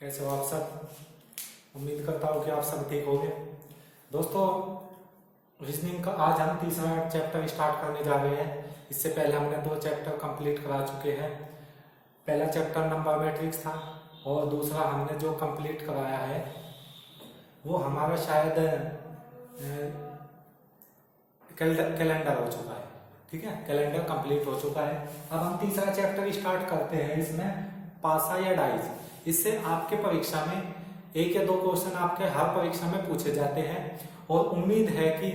कैसे हो आप सब। उम्मीद करता हूँ कि आप सब ठीक होंगे। दोस्तों, रीजनिंग का आज हम तीसरा चैप्टर स्टार्ट करने जा रहे हैं। इससे पहले हमने 2 चैप्टर कंप्लीट करा चुके हैं। पहला चैप्टर नंबर मैट्रिक्स था और दूसरा हमने जो कंप्लीट कराया है वो हमारा शायद कैलेंडर हो चुका है। ठीक है, कैलेंडर कंप्लीट हो चुका है। अब हम तीसरा चैप्टर स्टार्ट करते हैं। इसमें पासा या डाइज, इससे आपके परीक्षा में 1 या 2 क्वेश्चन आपके हर परीक्षा में पूछे जाते हैं और उम्मीद है कि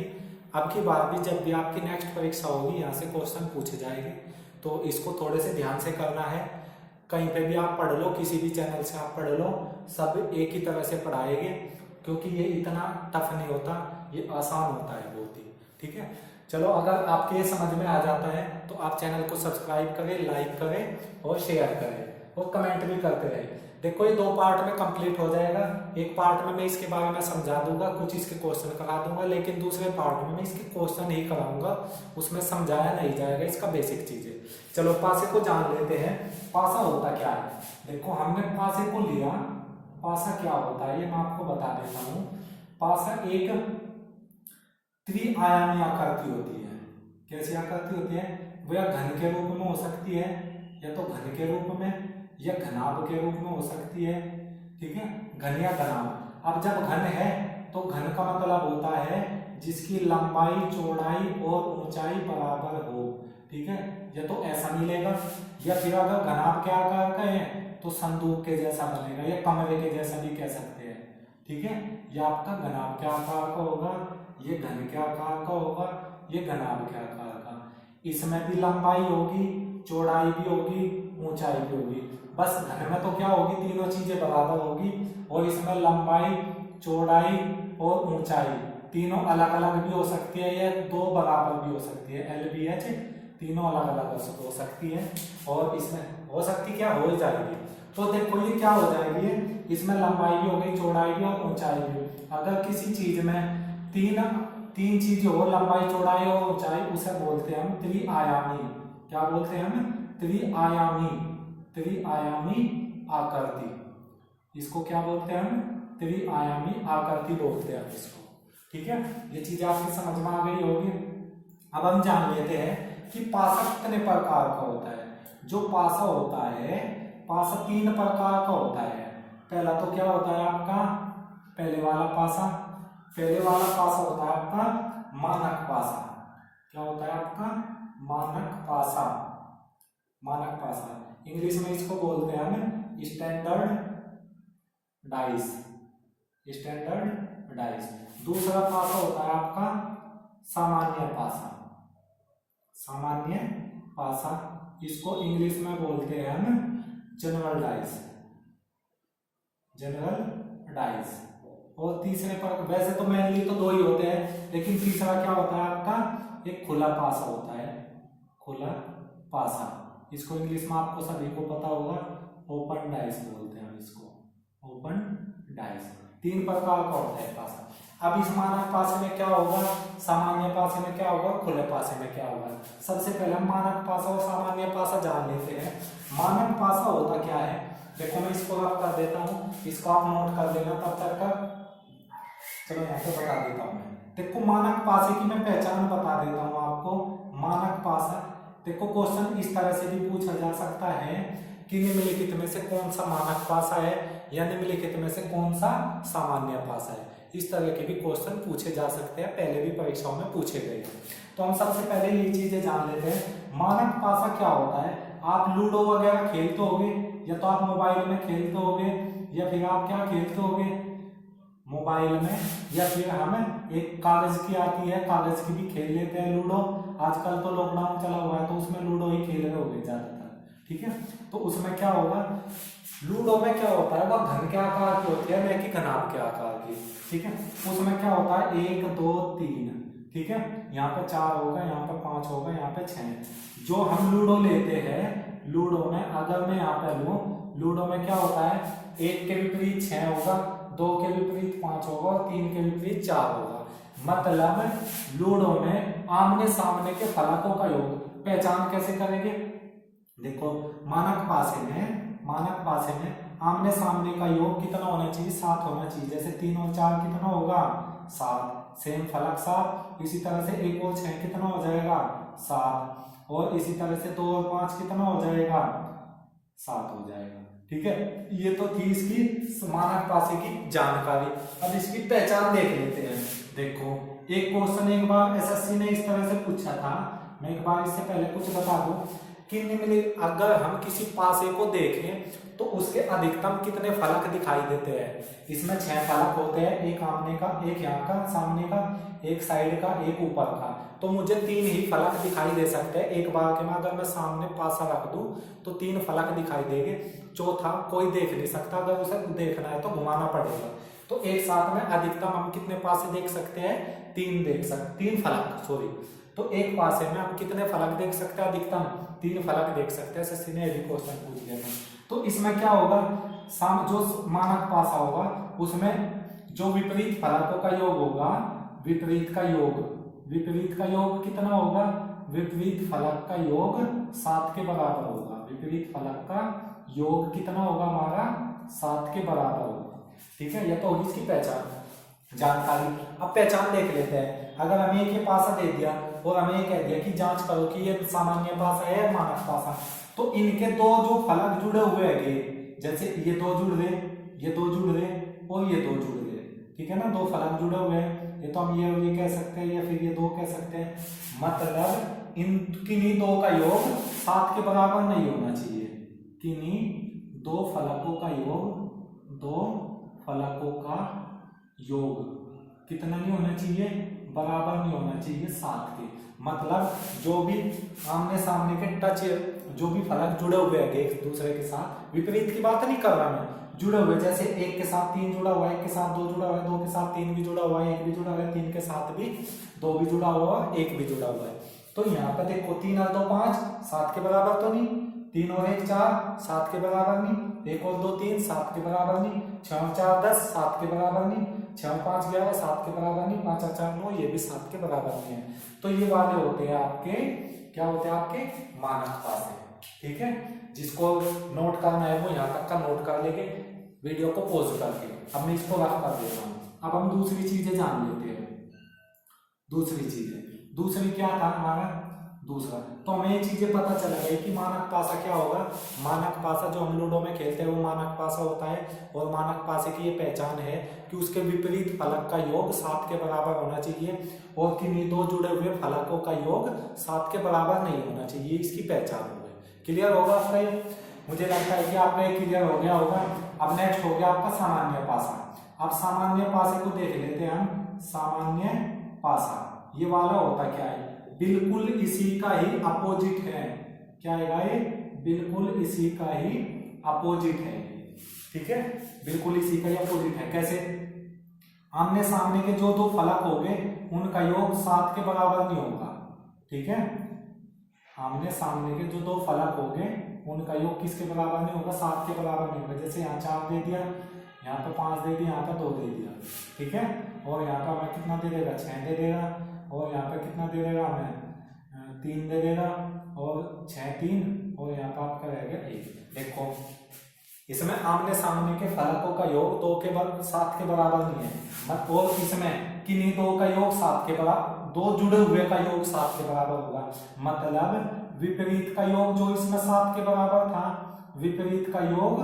अब की बार भी जब भी आपकी नेक्स्ट परीक्षा होगी यहाँ से क्वेश्चन पूछे जाएंगे। तो इसको थोड़े से ध्यान से करना है। कहीं पे भी आप पढ़ लो, किसी भी चैनल से आप पढ़ लो, सब एक ही तरह से पढ़ाएंगे, क्योंकि ये इतना टफ नहीं होता, ये आसान होता है बहुत ही। ठीक है, चलो, अगर आपके ये समझ में आ जाता है तो आप चैनल को सब्सक्राइब करें, लाइक करें और शेयर करें और कमेंट भी करते रहें। देखो, ये 2 पार्ट में कंप्लीट हो जाएगा। एक पार्ट में मैं इसके बारे में समझा दूंगा, कुछ इसके क्वेश्चन करा दूंगा, लेकिन दूसरे पार्ट में मैं इसके क्वेश्चन नहीं कराऊंगा, उसमें समझाया नहीं जाएगा इसका बेसिक चीजें। चलो, पासे को जान लेते हैं। पासा होता क्या है? देखो, हमने पासे को लिया। पासा क्या होता है ये मैं आपको बता देता हूँ। पासा एक त्रिआयामी आकृति होती है। कैसी आकृति होती है? वो या घन के रूप में हो सकती है, या तो घन के रूप में, या घनाभ के रूप में हो सकती है। ठीक है, घन या घनाभ। अब जब घन है तो घन का मतलब होता है जिसकी लंबाई, चौड़ाई और ऊंचाई बराबर हो। ठीक है, या तो ऐसा मिलेगा, या फिर अगर घनाभ के आकार का है तो संदूक के जैसा बनेगा, या कमरे के जैसा भी कह सकते हैं। ठीक है, ये आपका घनाभ के आकार का होगा, ये घन के आकार का होगा, ये घनाभ के आकार का। इसमें भी लंबाई होगी, चौड़ाई भी होगी, ऊंचाई भी होगी। बस घन में तो क्या होगी, तीनों चीजें बराबर होगी, और इसमें लंबाई, चौड़ाई और ऊंचाई तीनों अलग अलग भी हो सकती है, या 2 बराबर भी हो सकती है। एल बी एच तीनों अलग अलग हो सकती है, और इसमें हो सकती क्या हो जाएगी। तो देखो, ये क्या हो जाएगी, इसमें लंबाई भी होगी, चौड़ाई भी और ऊंचाई भी। अगर किसी चीज में तीन चीजें हो, लंबाई, चौड़ाई और ऊंचाई, उसे बोलते हैं हम त्रिआयामी। क्या बोलते हैं हम? त्रिआयामी आकृति। इसको क्या बोलते हैं हम? त्रिआयामी आकृति बोलते हैं इसको। ठीक है, ये चीज आपकी समझ में आ गई होगी। अब हम जान लेते हैं कि पासा कितने प्रकार का होता है। जो पासा होता है, पासा 3 प्रकार का होता है। पहला तो क्या होता है आपका, पहले वाला पासा होता है आपका मानक पासा। क्या होता है आपका? मानक पासा। इंग्लिश में इसको बोलते हैं हम स्टैंडर्ड डाइस। दूसरा पासा होता है आपका सामान्य पासा। इसको इंग्लिश में बोलते हैं हम जनरल डाइस। और तीसरे पर, वैसे तो मेनली तो 2 ही होते हैं, लेकिन तीसरा क्या होता है आपका, एक खुला पासा होता है। खुला पासा, इसको इंग्लिश में आपको सभी को पता होगा, ओपन डाइस बोलते हैं हम इसको, ओपन डाइस। 3 प्रकार का होता है पासा। अब इस मानक पासे में क्या होगा, सामान्य पासे में क्या होगा, खुले पासे में क्या होगा। सबसे पहले हम मानक पासा और सामान्य पासा जान लेते हैं। मानक पासा होता क्या है? देखो, मैं इसको रफ कर देता हूँ, इसको आप नोट कर लेना तब तक। चलो, यहाँ पे बता देता हूँ मैं। देखो, मानक पासे की मैं पहचान बता देता हूँ आपको। मानक पासा, देखो, क्वेश्चन इस तरह से भी पूछा जा सकता है कि निम्नलिखित में से कौन सा मानक पासा है, या निम्नलिखित में से कौन सा सामान्य पासा है। इस तरह के भी क्वेश्चन पूछे जा सकते हैं, पहले भी परीक्षाओं में पूछे गए हैं। तो हम सबसे पहले ये चीजें जान लेते हैं। मानक पासा क्या होता है? आप लूडो वगैरह खेलते होगे, या तो आप मोबाइल में खेलते होगे, या फिर आप क्या खेलते होगे, मोबाइल में, या फिर हम एक कागज की आती है, कागज की भी खेल लेते हैं लूडो। आजकल तो लॉकडाउन चला हुआ है तो उसमें लूडो ही खेल रहे होंगे ज्यादातर। ठीक है, तो उसमें क्या होगा, लूडो में क्या होता है, वह घन के आकार की होती है, न कि घनाभ के आकार की। ठीक है, उसमें क्या होता है, 1 2 3। ठीक है, यहाँ पे 4 होगा, यहाँ पे 5 होगा, यहाँ पे 6। जो हम लूडो लेते हैं, लूडो में अगर मैं यहाँ पे लूं, लूडो में क्या होता है, 1 के विपरीत 6 होगा, 2 के विपरीत 5 होगा, और 3 के विपरीत 4 होगा। मतलब लूडो में आमने सामने के फलकों का योग। पहचान कैसे करेंगे? देखो, मानक पासे में आमने सामने का योग कितना होना चाहिए, 7 होना चाहिए। जैसे 3 और 4 कितना होगा, 7, सेम फलक 7। इसी तरह से 1 और 6 कितना हो जाएगा, 7। और इसी तरह से 2 और 5 कितना हो जाएगा, 7 हो जाएगा। ठीक है, ये तो थी इसकी मानक पासे की जानकारी। अब इसकी पहचान देख लेते हैं। देखो, एक क्वेश्चन एक बार एसएससी ने इस तरह से पूछा था, मैं एक बार इससे पहले कुछ बता दूं कि निम्नलिखित अगर हम किसी पासे को देखें तो उसके अधिकतम कितने फलक दिखाई देते हैं। इसमें 6 फलक होते हैं, एक आमने का, एक यहाँ का सामने का, एक साइड का, एक ऊपर का। तो मुझे 3 ही फलक दिखाई दे सकते हैं एक बार के में। अगर मैं सामने पासा रख दूं तो 3 फलक दिखाई देंगे, चौथा कोई देख नहीं सकता। अगर उसे देखना है तो घुमाना पड़ेगा। तो एक साथ में अधिकतम हम कितने पासे देख सकते हैं, 3 फलक, सॉरी। तो एक पासे में हम कितने फलक देख सकते हैं, अधिकतम 3 फलक देख सकते हैं। एसएससी ने यही क्वेश्चन पूछ लिया था। तो इसमें क्या होगा, जो मानक पासा होगा उसमें जो विपरीत फलकों का योग होगा, विपरीत का योग कितना होगा, विपरीत फलक का योग 7 के बराबर होगा। विपरीत फलक का योग कितना होगा हमारा, 7 के बराबर होगा। ठीक है, यह तो होगी इसकी पहचान जानकारी। अब पहचान देख लेते हैं। अगर हमें एक ये पासा दे दिया और हमें ये कह दिया कि जांच करो कि ये सामान्य पासा है या मानक पासा, तो इनके 2 जो फलक जुड़े हुए हैं, जैसे ये 2 जुड़ रहे, ये 2 जुड़ रहे और ये 2 जुड़ रहे, ठीक है ना, 2 फलक जुड़े हुए हैं। ये तो हम ये कह सकते हैं या फिर ये 2 कह सकते हैं। मतलब इन किन्हीं 2 का योग 7 के बराबर नहीं होना चाहिए। किन्हीं 2 फलकों का योग, 2 फलकों का योग कितना नहीं होना चाहिए, बराबर नहीं होना चाहिए 7 के। मतलब जो भी आमने सामने के टच, जो भी फलक जुड़े हुए हैं एक दूसरे के साथ, विपरीत की बात नहीं कर रहा मैं, जुड़े हुए, जैसे 1 के साथ 3 जुड़ा हुआ है, 1 के साथ 2 जुड़ा हुआ है, 2 के साथ 3 भी जुड़ा हुआ है, 1 भी जुड़ा हुआ है, 3 के साथ भी 2 भी जुड़ा हुआ है, 1 भी जुड़ा हुआ है। तो यहाँ पर देखो 3 और 2 5, 7 के बराबर तो नहीं, 3 और 1 4, 7 के बराबर नहीं, 1 और 2 3, 7 के बराबर नहीं, 6 और 4 10, 7 के बराबर नहीं, 6 और 5 11, 7 के बराबर नहीं, 5 और 4 9, ये भी 7 के बराबर नहीं है। तो ये वाले होते हैं आपके, क्या होते हैं आपके मानक पासे। ठीक है, जिसको नोट करना है वो यहाँ तक का नोट कर लेंगे वीडियो को पॉज करके। अब मैं इसको रख कर देता हूँ। अब हम दूसरी चीजें जान लेते हैं। दूसरी क्या था हमारा, दूसरा तो हमें ये चीजें पता चल गई कि मानक पासा क्या होगा। मानक पासा जो हम लूडो में खेलते हैं वो मानक पासा होता है। और मानक पासे की ये पहचान है कि उसके विपरीत फलक का योग 7 के बराबर होना चाहिए और किन्हीं 2 जुड़े हुए फलकों का योग 7 के बराबर नहीं होना चाहिए। इसकी पहचान हो गई। क्लियर होगा आपका ये? मुझे लगता है कि आपका ये क्लियर हो गया होगा। अब नेक्स्ट हो गया आपका सामान्य पासा। अब सामान्य पासे को देख लेते हैं हम। सामान्य पासा ये वाला होता क्या है, बिल्कुल इसी का ही अपोजिट है। क्या है ये? बिल्कुल इसी का ही अपोजिट है। ठीक है, बिल्कुल इसी का ही अपोजिट है। कैसे? आमने सामने के जो 2 फलक हो गए उनका योग 7 के बराबर नहीं होगा। ठीक है, आमने सामने के जो 2 फलक हो गए उनका योग किसके बराबर नहीं होगा, 7 के बराबर नहीं होगा। जैसे यहाँ 4 दे दिया, यहाँ पे 5 दे दिया, यहाँ पे 2 दे दिया। ठीक है, और यहाँ पे हमें कितना दे देगा, 6 दे देगा। और यहाँ पे कितना दे देगा हमें, 3 दे देगा। और 6 3 और यहाँ पर आपका रहेगा 1। देखो इसमें आमने सामने के फलकों का योग 2 के 7 के बराबर नहीं है। और इसमें किन्हीं 2 का योग 7 के बराबर, 2 जुड़े हुए का योग 7 के बराबर होगा। मतलब विपरीत का योग जो इसमें 7 के बराबर था, विपरीत का योग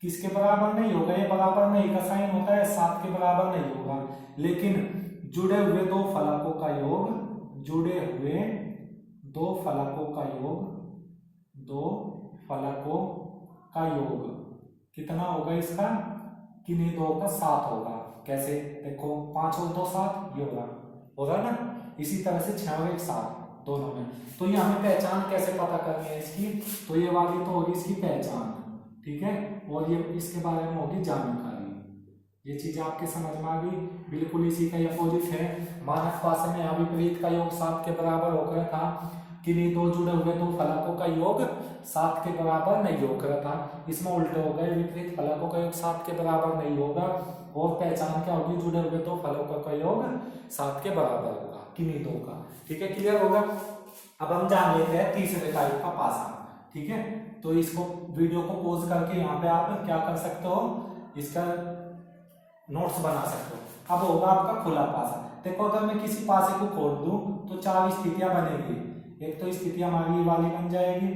किसके बराबर नहीं होगा, ये बराबर नहीं का साइन होता है, 7 के बराबर नहीं होगा। लेकिन जुड़े हुए 2 फलकों का योग, जुड़े हुए 2 फलकों का योग, 2 फलकों का योग कितना होगा इसका, किन्हीं 2 का 7 होगा। कैसे? देखो 5 और 2 7, ये होगा ना। इसी तरह से 6 और 1 7 दोनों में। तो ये हमें पहचान कैसे पता करनी है इसकी, तो ये वाली तो होगी इसकी पहचान। ठीक है, और ये इसके बारे में होगी जानकारी। ये चीज आपके समझ में आ गई। बिल्कुल इसी का अपोजिट है। मानक पासे में यहाँ विपरीत का योग 7 के बराबर होकर था, किन्हीं 2 जुड़े हुए 2 फलकों का योग 7 के बराबर नहीं होकर था। इसमें उल्टे हो गए, विपरीत फलकों का योग 7 के बराबर नहीं होगा। और पहचान क्या होगी, जुड़े हुए 2 फलकों का योग 7 के बराबर होगा, किन्हीं 2 का। ठीक है, क्लियर होगा। अब हम जान लेते हैं तीसरे टाइप का पासा। ठीक है, तो इसको वीडियो को पॉज करके यहाँ पे आप क्या कर सकते हो, इसका नोट्स बना सकते हो। अब होगा आपका खुला पासा। देखो अगर मैं किसी पासे को खोल दूं तो 4 स्थितियां बनेगी। एक तो स्थिति हमारी ये वाली बन जाएगी,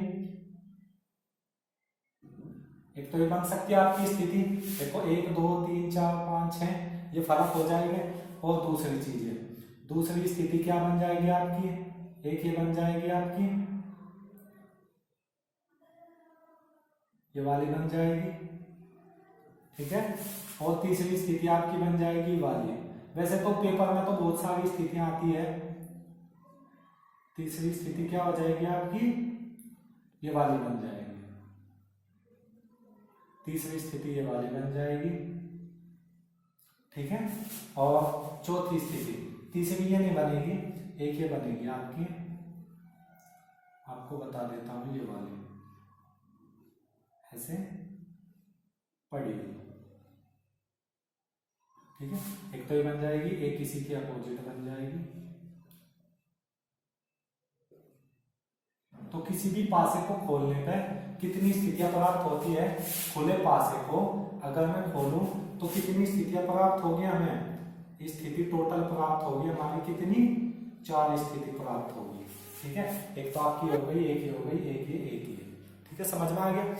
एक तो ये बन सकती है आपकी स्थिति, देखो 1 2 3 4 5 6 ये फलक हो जाएंगे। और दूसरी चीज है, दूसरी स्थिति क्या बन जाएगी आपकी, एक ये बन जाएगी आपकी, ये वाली बन जाएगी, ठीक है। और तीसरी स्थिति आपकी बन जाएगी वाली। वैसे तो पेपर में तो बहुत सारी स्थितियां आती है। तीसरी स्थिति क्या हो जाएगी आपकी, ये वाली बन जाएगी, तीसरी स्थिति ये वाली बन जाएगी, ठीक है। और चौथी स्थिति, तीसरी ये नहीं बनेगी, एक ये बनेगी आपकी, आपको बता देता हूं, ये वाली ऐसे पड़ी हुई, ठीक है। एक तो ये बन जाएगी, एक इसी की अपोजिट बन जाएगी। तो किसी भी पासे को खोलने पर कितनी स्थितियां प्राप्त होती है, खुले पासे को अगर मैं खोलूं तो कितनी स्थितियां प्राप्त होगी हमें, स्थिति टोटल प्राप्त होगी हमारी कितनी, 4 स्थिति प्राप्त होगी, ठीक है। एक तो आपकी हो गई, एक ही हो गई, एक ही, ठीक है, समझ में आ गया।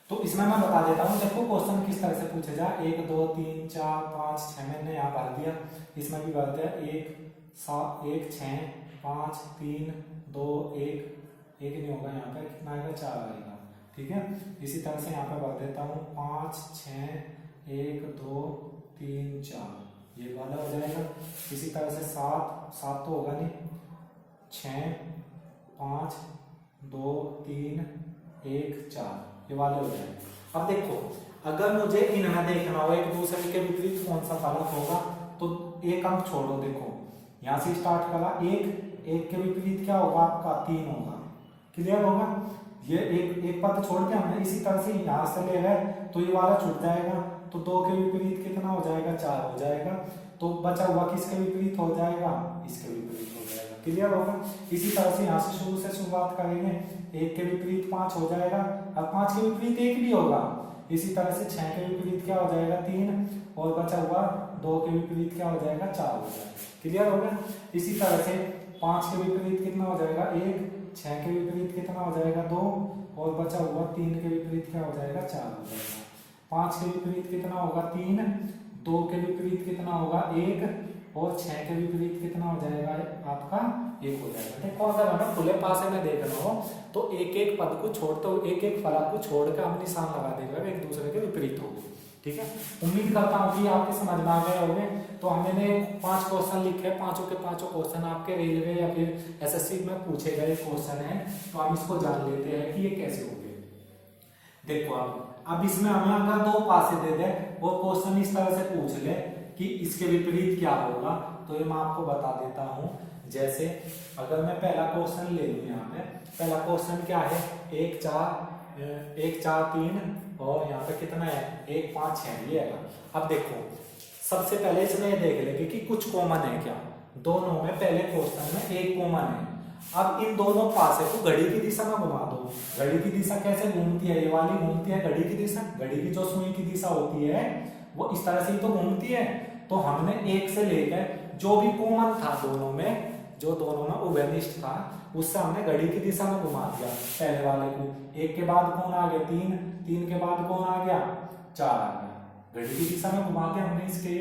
तो इसमें मैं बता देता हूं, देखो क्वेश्चन किस तरह से पूछे जाए, 1 2 3 4 5 6 मैंने यहाँ भर दिया, इसमें भी भर दिया 1 6 5 3 2 1 नहीं होगा, यहाँ पे कितना आएगा, 4 आएगा, ठीक है। इसी तरह से यहाँ पे भर देता हूँ 5 6 1 2 3 4 ये वाला हो जाएगा। इसी तरह से 7 तो होगा नहीं, 6 5 2 3 1 4 ये वाले हो जाएंगे। अब देखो अगर मुझे इनमें देखना हो एक दूसरे के विपरीत कौन सा फलक होगा, तो एक अंक छोड़ो, देखो यहां से स्टार्ट करा, एक के विपरीत क्या होगा आपका, 3 होगा, क्लियर होगा। ये एक पद छोड़ के हमने इसी तरह से यहां से ले गए तो ये वाला छूट जाएगा, तो 2 के विपरीत कितना हो जाएगा, 4 हो जाएगा। तो बचा हुआ किसके विपरीत हो जाएगा, इसके विपरीत हो जाएगा, क्लियर होगा। इसी तरह से यहाँ से शुरुआत करेंगे, 1 के विपरीत 5 हो जाएगा, अब 5 के विपरीत 1 भी होगा। इसी तरह से 6 के विपरीत क्या हो जाएगा, 3, और बचा हुआ 2 के विपरीत क्या हो जाएगा, 4 हो जाएगा, क्लियर होगा। इसी तरह से 5 के विपरीत कितना हो जाएगा, 1, 6 के विपरीत कितना हो जाएगा, 2, और बचा हुआ 3 के विपरीत क्या हो जाएगा, 4 हो जाएगा। 5 के विपरीत कितना होगा, 3, 2 के विपरीत कितना होगा, 1, और 6 के विपरीत कितना हो जाएगा आपका, 1 हो जाएगा। देखो अगर हमें खुले पासे में देखना हो तो एक पद को छोड़ते हुए एक फलक को छोड़कर हम निशान लगा देगा, एक दूसरे के विपरीत होगी, ठीक है। उम्मीद करता हूँ कि आपके समझ में आ गए होंगे। तो हमने 5 क्वेश्चन लिखे, पांचों के पांचों क्वेश्चन आपके रेलवे या फिर एसएससी में पूछे गए क्वेश्चन है, तो हम इसको जान लेते हैं कि ये कैसे होंगे। देखो अब इसमें हमें अगर 2 पासे दे दे और क्वेश्चन इस तरह से पूछ ले कि इसके विपरीत क्या होगा, तो ये मैं आपको बता देता हूं। जैसे अगर मैं पहला क्वेश्चन ले लूं, यहाँ पे पहला क्वेश्चन क्या है, 1 4 3 और यहाँ पे कितना है, 1 5 6 ये है। अब देखो सबसे पहले इसमें ये देख लेंगे कि कुछ कॉमन है क्या, दोनों में पहले क्वेश्चन में एक कॉमन है। अब इन दोनों पासे को घड़ी की दिशा में घुमा दो। घड़ी की दिशा कैसे घूमती है, ये वाली घूमती है घड़ी की दिशा, घड़ी की जो सुई की दिशा होती है वो इस तरह से ही तो घूमती है। तो हमने 1 से लेकर जो भी कॉमन था दोनों में, जो दोनों में उभयनिष्ठ था, उससे हमने घड़ी की दिशा में घुमा दिया पहले वाले को। 1 के बाद कौन आ गया, 3 के बाद कौन आ गया, 4 आ गया। घड़ी की दिशा में घुमा के हमने इसके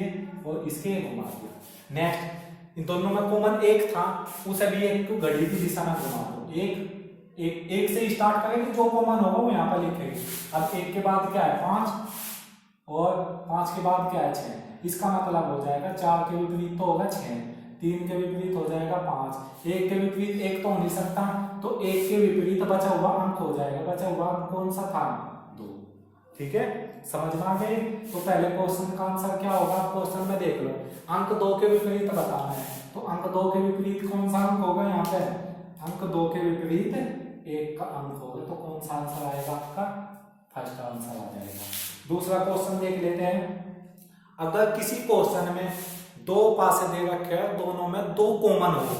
और इसके घुमा दिया। नेक्स्ट इन दोनों में कॉमन 1 था, उसे भी 1 को घड़ी की दिशा में घुमा दो। एक से स्टार्ट करेंगे, जो कॉमन होगा वो यहाँ पर लिखेंगे। अब 1 के बाद क्या है, 5, और 5 के बाद क्या है, 6। इसका मतलब हो जाएगा 4 के विपरीत तो होगा 6, 3 के विपरीत हो जाएगा 5, 1 के विपरीत 1 तो हो नहीं सकता, तो 1 के विपरीत बचा हुआ अंक हो जाएगा। बचा हुआ अंक कौन सा था, 2, ठीक है, समझ में आ गए। तो पहले क्वेश्चन का आंसर क्या होगा, क्वेश्चन में देख लो, अंक 2 के विपरीत बताना है, तो अंक 2 के विपरीत कौन सा अंक होगा, यहाँ पे अंक 2 के विपरीत 1 का अंक होगा, तो कौन सा आंसर आएगा आपका, फर्स्ट आंसर आ जाएगा। दूसरा क्वेश्चन देख लेते हैं। अगर किसी क्वेश्चन में 2 पासे दे रखे हैं, दोनों में 2 कॉमन हो,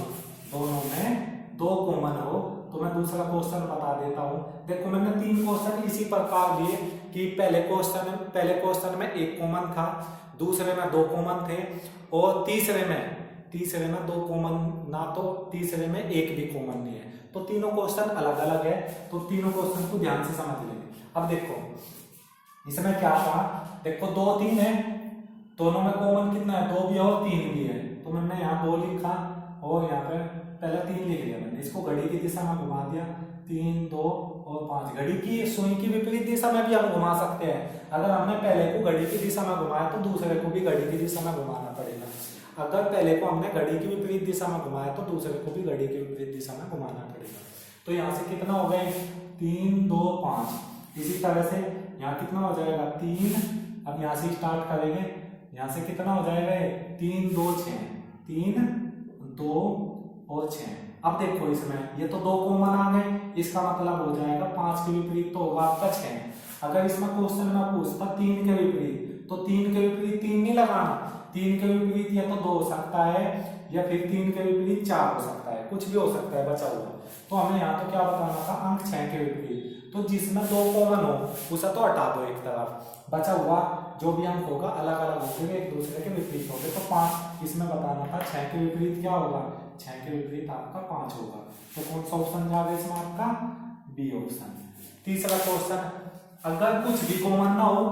तो मैं दूसरा क्वेश्चन बता देता देता हूँ। देखो मैंने 3 क्वेश्चन इसी प्रकार लिए कि पहले क्वेश्चन में 1 कॉमन था, दूसरे में 2 कॉमन थे, और तीसरे में 2 कॉमन ना, तो तीसरे में 1 भी कॉमन नहीं है। तो तीनों क्वेश्चन अलग अलग है, तो तीनों क्वेश्चन को ध्यान से समझ लेंगे। अब देखो इसमें क्या था, देखो 2 3 है, दोनों में कॉमन कितना है, 2 भी है और 3 भी है। तो मैंने यहाँ 2 लिखा और यहाँ पे पहले 3 लिख लिया मैंने, इसको घड़ी की दिशा में घुमा दिया, 3 2 और 5। घड़ी की सुई की विपरीत दिशा में भी हम घुमा सकते हैं। अगर हमने पहले को घड़ी की दिशा में घुमाया तो दूसरे को भी घड़ी की दिशा में घुमाना पड़ेगा। अगर पहले को हमने घड़ी की विपरीत दिशा में घुमाया तो दूसरे को भी घड़ी की विपरीत दिशा में घुमाना पड़ेगा। तो यहाँ से कितना हो गए, 3 2 5। इसी तरह से यहाँ कितना हो जाएगा, 3। अब यहाँ से स्टार्ट करेंगे, यहाँ से कितना हो जाएगा, 3 2 6, 3 2 और 6। अब देखो इसमें ये तो 2 कॉमन आ गए, इसका मतलब हो जाएगा 5 के विपरीत तो होगा आपका 6। अगर इसमें क्वेश्चन में पूछता 3 के विपरीत, तो 3 के विपरीत 3 नहीं लगाना, 3 के विपरीत या तो 2 हो सकता है या फिर 3 के विपरीत 4 हो सकता है, कुछ भी हो सकता है बचा हुआ। तो हमें यहाँ तो क्या बताना था, अंक 6 के विपरीत। तो जिसमें 2 कॉमन हो उसे तो हटा दो एक तरफ, बचा हुआ जो भी अंक होगा अलग अलग होंगे, एक दूसरे के विपरीत होंगे। तो 5 इसमें बताना था, 6 के विपरीत क्या होगा, 6 के विपरीत आपका 5 होगा। तो कौन सा ऑप्शन जाएगा इसमें आपका, बी ऑप्शन। तीसरा क्वेश्चन, अगर कुछ भी कॉमन ना हो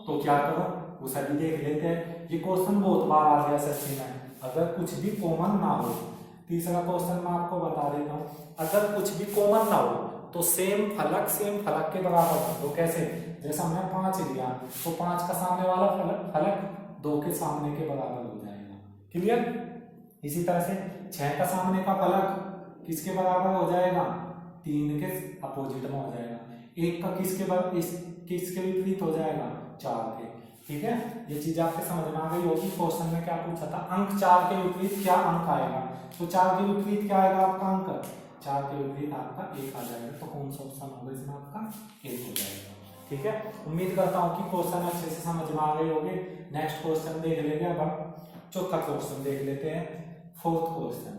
तो क्या करो, उसे भी देख लेते हैं। ये क्वेश्चन बहुत बार आ गया एसएससी में, अगर कुछ भी कॉमन ना हो। तीसरा क्वेश्चन मैं आपको बता देता हूँ, अगर कुछ भी कॉमन ना हो तो सेम फलक के बराबर कर दो। कैसे, जैसा हमने 5 लिया तो 5 का सामने वाला फलक 2 के सामने के बराबर हो जाएगा। क्लियर। इसी तरह से 6 का सामने का फलक किसके बराबर हो जाएगा, 3 के अपोजिट में हो जाएगा। 1 का किसके विपरीत हो जाएगा, 4 के। ठीक है, ये चीज आपके समझ में आ गई होगी। क्वेश्चन में क्या पूछा था, अंक 4 के विपरीत क्या अंक आएगा, तो 4 के विपरीत क्या आएगा आपका अंक, 4 के विपरीत आपका 1 आ जाएगा। तो कौन सा ऑप्शन होगा इसमें आपका, 1 हो जाएगा। ठीक है, उम्मीद करता हूँ कि क्वेश्चन अच्छे से समझ में आ गए होंगे। नेक्स्ट क्वेश्चन देख लेंगे। अब हम चौथा क्वेश्चन देख लेते हैं, 4th क्वेश्चन।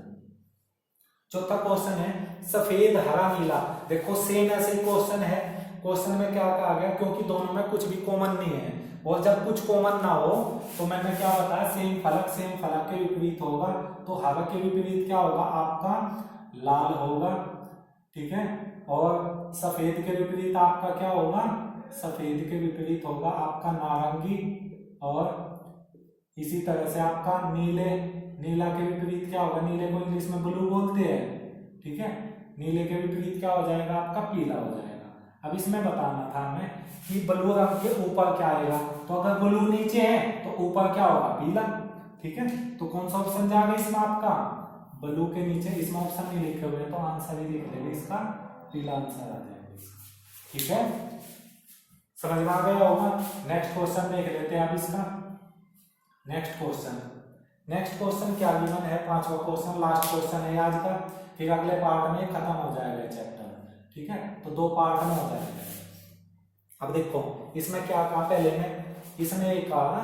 चौथा क्वेश्चन है सफेद हरा नीला। देखो सेम ऐसे क्वेश्चन है, क्वेश्चन में क्या कहा गया, क्योंकि दोनों में कुछ भी कॉमन नहीं है और जब कुछ कॉमन ना हो तो मैंने क्या बताया, सेम फलक के विपरीत होगा। तो हरा के विपरीत क्या होगा आपका, लाल होगा। ठीक है, और सफेद के विपरीत आपका क्या होगा, सफेद के विपरीत होगा आपका नारंगी। और इसी तरह से आपका नीला के विपरीत क्या होगा, नीले को इंग्लिश में ब्लू बोलते हैं। ठीक है, नीले के विपरीत क्या हो जाएगा आपका, पीला हो जाएगा। अब इसमें बताना था हमें कि ब्लू रंग के ऊपर क्या आएगा, तो अगर ब्लू नीचे है तो ऊपर क्या होगा, पीला। ठीक है, तो कौन सा ऑप्शन जाएगा इसमें आपका, ब्लू के नीचे। इसमें ऑप्शन नहीं लिखे हुए तो आंसर ही लिख लेंगे इसका, पीला आंसर आ जाएगा। ठीक है, समझ में आ गया होगा। नेक्स्ट क्वेश्चन देख लेते हैं अब इसका। नेक्स्ट क्वेश्चन क्या गिवन है, 5वां क्वेश्चन, लास्ट क्वेश्चन है आज का। फिर अगले पार्ट में खत्म हो जाएगा चैप्टर। ठीक है, तो 2 पार्ट में हो जाएगा। अब देखो इसमें क्या कहा, पहले में इसने कहा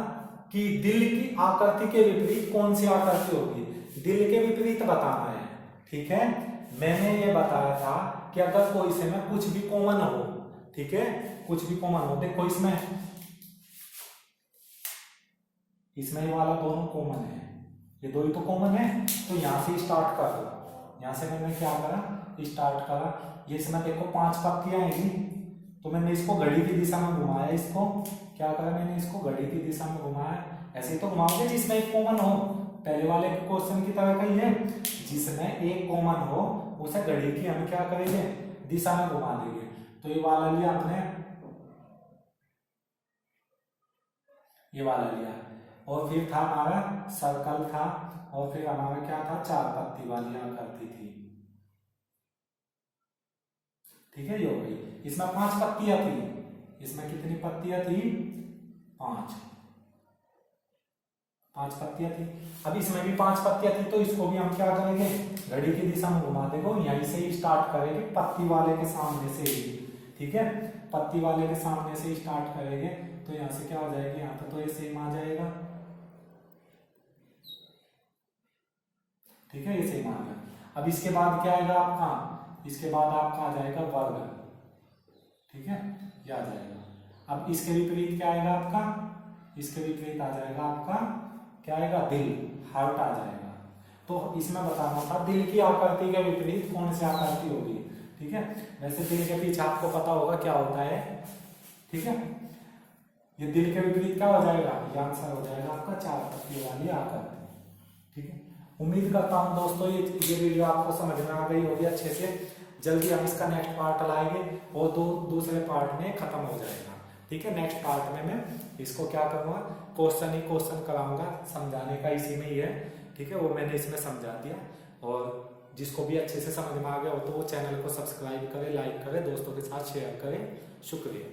कि दिल की आकृति के विपरीत कौन सी आकृति होगी, दिल के विपरीत बताना है। ठीक है, मैंने ये बताया था कि अगर कोई से में कुछ भी कॉमन हो, ठीक है, कुछ भी कॉमन हो। देखो इसमें ये वाला दोनों कॉमन है, ये 2 ही तो कॉमन है। तो यहां से स्टार्ट कर दो, यहां से मैंने क्या करा, स्टार्ट करा। ये इसमें देखो 5 पत्तियां आएंगी, तो मैंने इसको घड़ी की दिशा में घुमाया। इसको क्या करा, मैंने इसको घड़ी की दिशा में घुमाया। ऐसे ही तो घुमाओगे जिसमें एक कॉमन हो, पहले वाले क्वेश्चन की तरह कही है, जिसमें एक कॉमन हो उसे घड़ी की हम क्या करेंगे, दिशा में घुमा देंगे। तो ये वाला लिया हमने, ये वाला लिया, और फिर था हमारा सर्कल था, और फिर हमारा क्या था, 4 पत्ती वाली आकृति थी। ठीक है, ये हो गई। इसमें 5 पत्तियां थी, इसमें कितनी पत्तियां थी, 5 पत्तियां थी। अब इसमें भी 5 पत्तियां थी, तो इसको भी हम क्या करेंगे, घड़ी की दिशा में घुमा देंगे। यहीं से ही स्टार्ट करेंगे, पत्ती वाले के सामने से ही। ठीक है, पत्ती वाले के सामने से ही स्टार्ट करेंगे। तो यहाँ से क्या हो जाएगी, यहाँ पे तो ये सेम आ जाएगा। ठीक है, ये सेम आ गया। अब इसके बाद क्या आएगा आपका, इसके बाद आपका आ जाएगा वर्ग। ठीक है, ये आ जाएगा। अब इसके विपरीत क्या आएगा आपका, इसके विपरीत आ जाएगा आपका क्या आएगा, दिल, हार्ट आ जाएगा। तो इसमें बताना था दिल की आकृति के विपरीत कौन सी आकृति होगी। ठीक है, वैसे दिल के पीछे आपको पता होगा क्या होता है। ठीक है, ये दिल के विपरीत क्या हो जाएगा, ये आंसर हो जाएगा आपका 4 पत्ती वाली आकृति। ठीक है, उम्मीद करता हूं दोस्तों ये वीडियो आपको समझ में आ गई होगी अच्छे से। जल्दी हम इसका नेक्स्ट पार्ट लाएंगे और दूसरे पार्ट में खत्म हो जाएगा। ठीक है, नेक्स्ट पार्ट में मैं इसको क्या करूँगा, क्वेश्चन ही क्वेश्चन कराऊंगा, समझाने का इसी में ही है। ठीक है, वो मैंने इसमें समझा दिया। और जिसको भी अच्छे से समझ में आ गया हो तो वो चैनल को सब्सक्राइब करें, लाइक करें, दोस्तों के साथ शेयर करें। शुक्रिया।